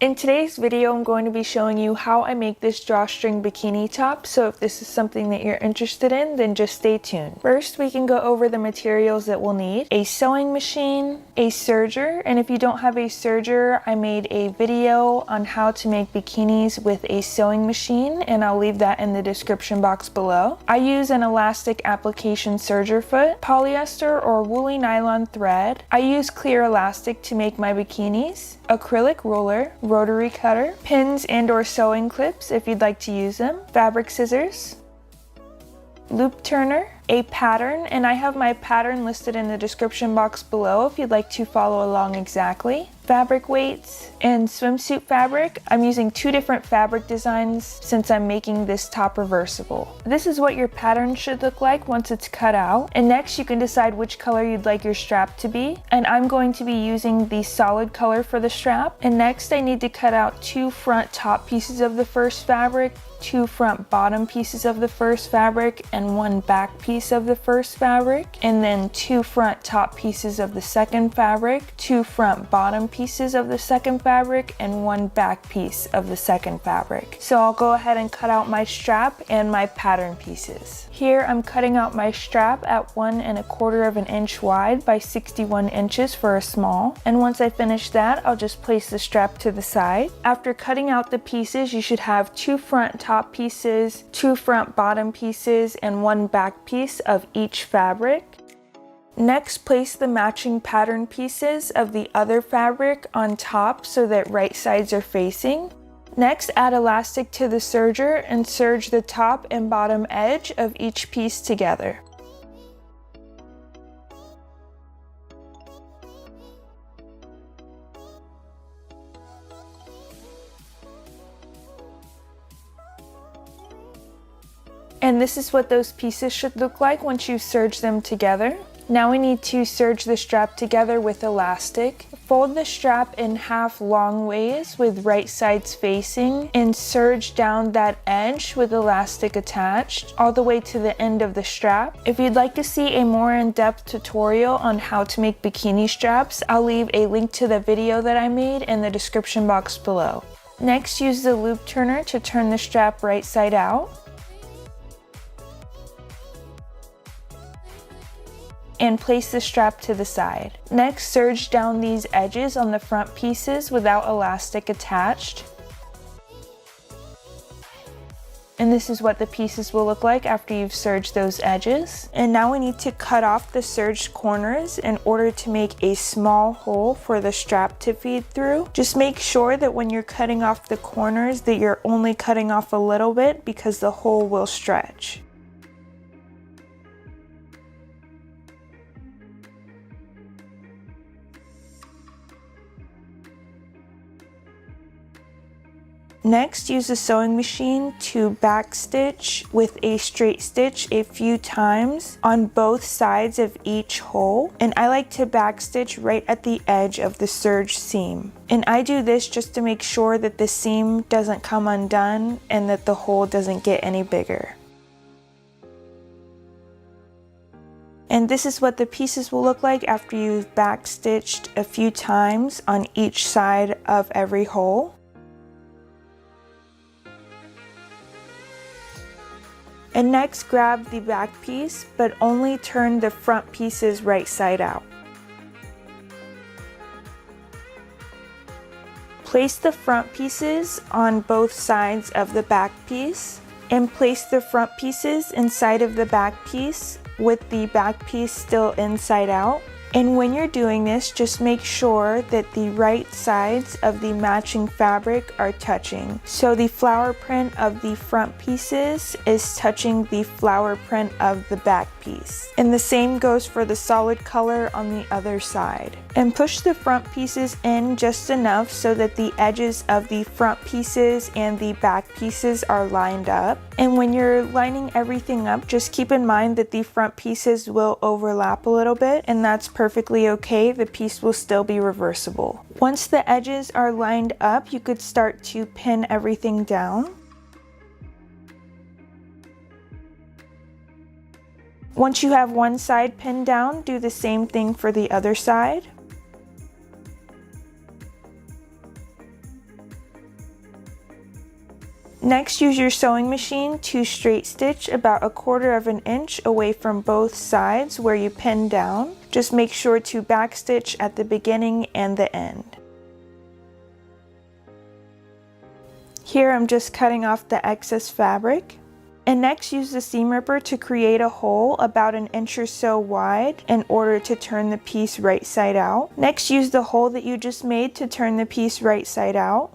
In today's video, I'm going to be showing you how I make this drawstring bikini top, so if this is something that you're interested in, then just stay tuned. First, we can go over the materials that we'll need. A sewing machine, a serger, and if you don't have a serger, I made a video on how to make bikinis with a sewing machine, and I'll leave that in the description box below. I use an elastic application serger foot, polyester or woolly nylon thread. I use clear elastic to make my bikinis, acrylic ruler, rotary cutter, pins and or sewing clips if you'd like to use them, fabric scissors, loop turner, a pattern, and I have my pattern listed in the description box below if you'd like to follow along exactly, fabric weights, and swimsuit fabric. I'm using two different fabric designs since I'm making this top reversible. This is what your pattern should look like once it's cut out, and next you can decide which color you'd like your strap to be, and I'm going to be using the solid color for the strap. And next I need to cut out two front top pieces of the first fabric, two front bottom pieces of the first fabric, and one back piece of the first fabric, and then two front top pieces of the second fabric, two front bottom pieces of the second fabric, and one back piece of the second fabric. So I'll go ahead and cut out my strap and my pattern pieces. Here I'm cutting out my strap at 1 1/4 inch wide by 61 inches for a small, and once I finish that, I'll just place the strap to the side. After cutting out the pieces, you should have two front top pieces, two front bottom pieces, and one back piece of each fabric. Next, place the matching pattern pieces of the other fabric on top so that right sides are facing. Next, add elastic to the serger and serge the top and bottom edge of each piece together. And this is what those pieces should look like once you serge them together. Now we need to serge the strap together with elastic. Fold the strap in half long ways with right sides facing and serge down that edge with elastic attached all the way to the end of the strap. If you'd like to see a more in-depth tutorial on how to make bikini straps, I'll leave a link to the video that I made in the description box below. Next, use the loop turner to turn the strap right side out. And place the strap to the side. Next, serge down these edges on the front pieces without elastic attached. And this is what the pieces will look like after you've serged those edges. And now we need to cut off the serged corners in order to make a small hole for the strap to feed through. Just make sure that when you're cutting off the corners that you're only cutting off a little bit because the hole will stretch. Next, use a sewing machine to backstitch with a straight stitch a few times on both sides of each hole. And I like to backstitch right at the edge of the serge seam. And I do this just to make sure that the seam doesn't come undone and that the hole doesn't get any bigger. And this is what the pieces will look like after you've backstitched a few times on each side of every hole. And next, grab the back piece, but only turn the front pieces right side out. Place the front pieces on both sides of the back piece, and place the front pieces inside of the back piece with the back piece still inside out. And when you're doing this, just make sure that the right sides of the matching fabric are touching. So the flower print of the front pieces is touching the flower print of the back piece. And the same goes for the solid color on the other side. And push the front pieces in just enough so that the edges of the front pieces and the back pieces are lined up. And when you're lining everything up, just keep in mind that the front pieces will overlap a little bit, and that's perfectly okay. The piece will still be reversible. Once the edges are lined up, you could start to pin everything down. Once you have one side pinned down, do the same thing for the other side. Next, use your sewing machine to straight stitch about 1/4 of an inch away from both sides where you pin down. Just make sure to backstitch at the beginning and the end. Here I'm just cutting off the excess fabric. And next, use the seam ripper to create a hole about 1 inch or so wide in order to turn the piece right side out. Next, use the hole that you just made to turn the piece right side out.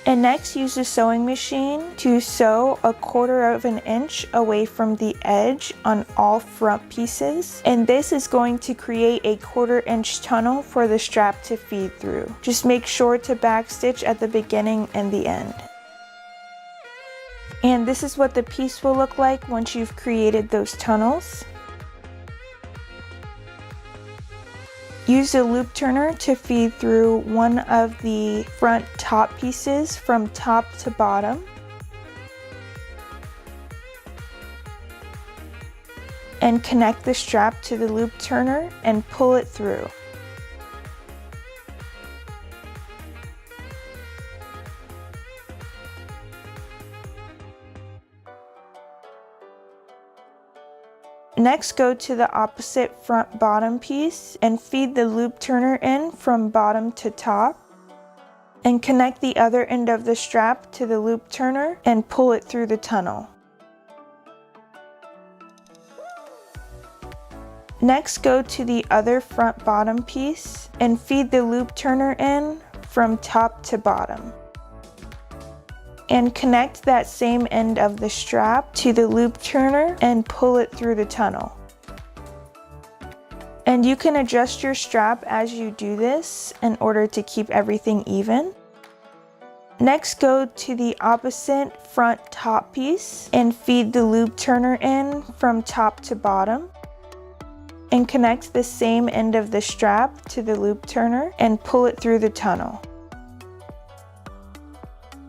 And next, use the sewing machine to sew 1/4 of an inch away from the edge on all front pieces. And this is going to create a 1/4 inch tunnel for the strap to feed through. Just make sure to backstitch at the beginning and the end. And this is what the piece will look like once you've created those tunnels. Use a loop turner to feed through one of the front top pieces from top to bottom. And connect the strap to the loop turner and pull it through. Next, go to the opposite front bottom piece and feed the loop turner in from bottom to top. And connect the other end of the strap to the loop turner and pull it through the tunnel. Next, go to the other front bottom piece and feed the loop turner in from top to bottom. And connect that same end of the strap to the loop turner and pull it through the tunnel. And you can adjust your strap as you do this in order to keep everything even. Next, go to the opposite front top piece and feed the loop turner in from top to bottom. And connect the same end of the strap to the loop turner and pull it through the tunnel.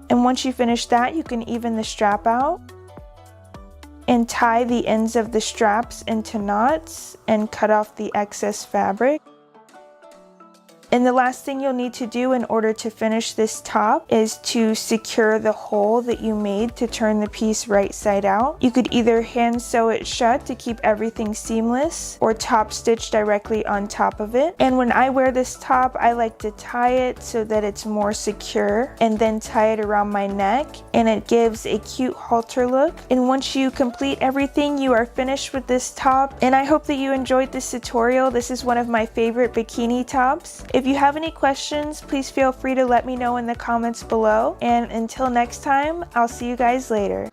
And once you finish that, you can even the strap out and tie the ends of the straps into knots and cut off the excess fabric. And the last thing you'll need to do in order to finish this top is to secure the hole that you made to turn the piece right side out. You could either hand sew it shut to keep everything seamless or top stitch directly on top of it. And when I wear this top, I like to tie it so that it's more secure and then tie it around my neck, and it gives a cute halter look. And once you complete everything, you are finished with this top. And I hope that you enjoyed this tutorial. This is one of my favorite bikini tops. If you have any questions, please feel free to let me know in the comments below. And until next time, I'll see you guys later.